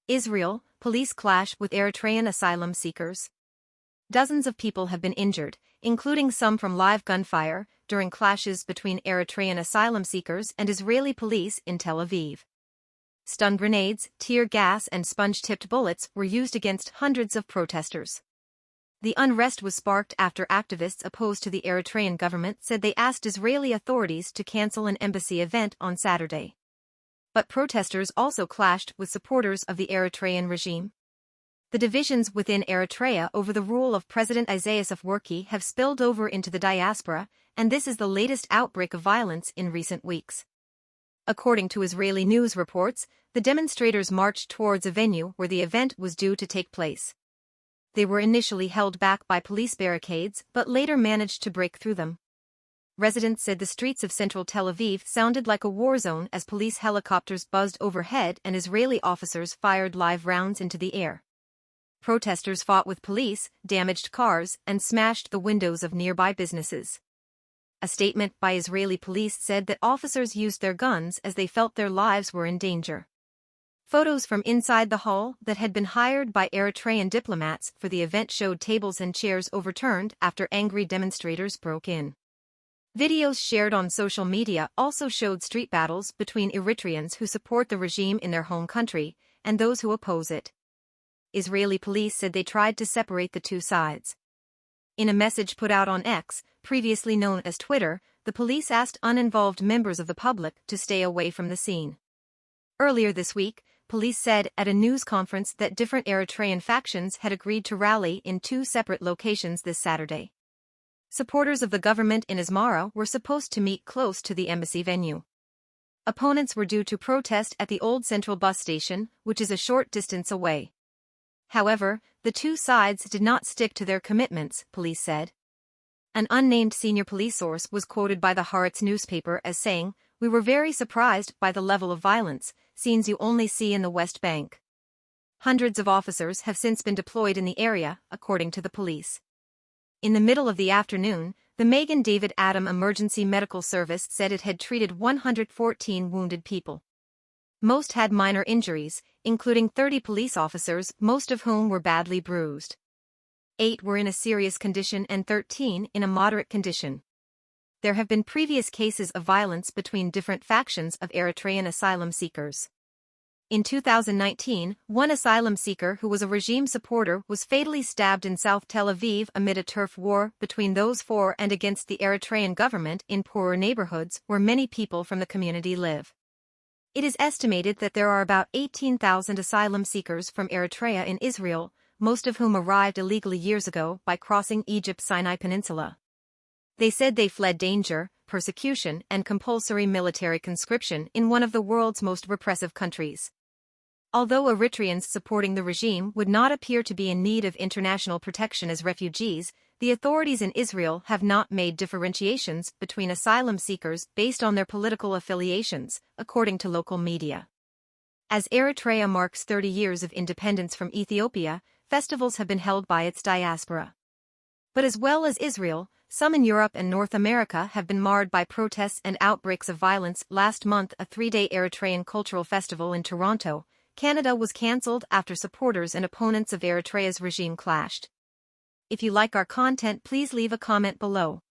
Israel, police clash with Eritrean asylum seekers. Dozens of people have been injured, including some from live gunfire, during clashes between Eritrean asylum seekers and Israeli police in Tel Aviv. Stun grenades, tear gas and sponge-tipped bullets were used against hundreds of protesters. The unrest was sparked after activists opposed to the Eritrean government said they asked Israeli authorities to cancel an embassy event on Saturday. But protesters also clashed with supporters of the Eritrean regime. The divisions within Eritrea over the rule of President Isaias Afwerki have spilled over into the diaspora, and this is the latest outbreak of violence in recent weeks. According to Israeli news reports, the demonstrators marched towards a venue where the event was due to take place. They were initially held back by police barricades but later managed to break through them. Residents said the streets of central Tel Aviv sounded like a war zone as police helicopters buzzed overhead and Israeli officers fired live rounds into the air. Protesters fought with police, damaged cars, and smashed the windows of nearby businesses. A statement by Israeli police said that officers used their guns as they felt their lives were in danger. Photos from inside the hall that had been hired by Eritrean diplomats for the event showed tables and chairs overturned after angry demonstrators broke in. Videos shared on social media also showed street battles between Eritreans who support the regime in their home country and those who oppose it. Israeli police said they tried to separate the two sides. In a message put out on X, previously known as Twitter, the police asked uninvolved members of the public to stay away from the scene. Earlier this week, police said at a news conference that different Eritrean factions had agreed to rally in two separate locations this Saturday. Supporters of the government in Asmara were supposed to meet close to the embassy venue. Opponents were due to protest at the old central bus station, which is a short distance away. However, the two sides did not stick to their commitments, police said. An unnamed senior police source was quoted by the Haaretz newspaper as saying, "We were very surprised by the level of violence, scenes you only see in the West Bank." Hundreds of officers have since been deployed in the area, according to the police. In the middle of the afternoon, the Magen David Adom Emergency Medical Service said it had treated 114 wounded people. Most had minor injuries, including 30 police officers, most of whom were badly bruised. 8 were in a serious condition and 13 in a moderate condition. There have been previous cases of violence between different factions of Eritrean asylum seekers. In 2019, one asylum seeker who was a regime supporter was fatally stabbed in South Tel Aviv amid a turf war between those for and against the Eritrean government in poorer neighborhoods where many people from the community live. It is estimated that there are about 18,000 asylum seekers from Eritrea in Israel, most of whom arrived illegally years ago by crossing Egypt's Sinai Peninsula. They said they fled danger, persecution, and compulsory military conscription in one of the world's most repressive countries. Although Eritreans supporting the regime would not appear to be in need of international protection as refugees, the authorities in Israel have not made differentiations between asylum seekers based on their political affiliations, according to local media. As Eritrea marks 30 years of independence from Ethiopia, festivals have been held by its diaspora. But as well as Israel, some in Europe and North America have been marred by protests and outbreaks of violence. Last month, a 3-day Eritrean cultural festival in Toronto, Canada was cancelled after supporters and opponents of Eritrea's regime clashed. If you like our content, please leave a comment below.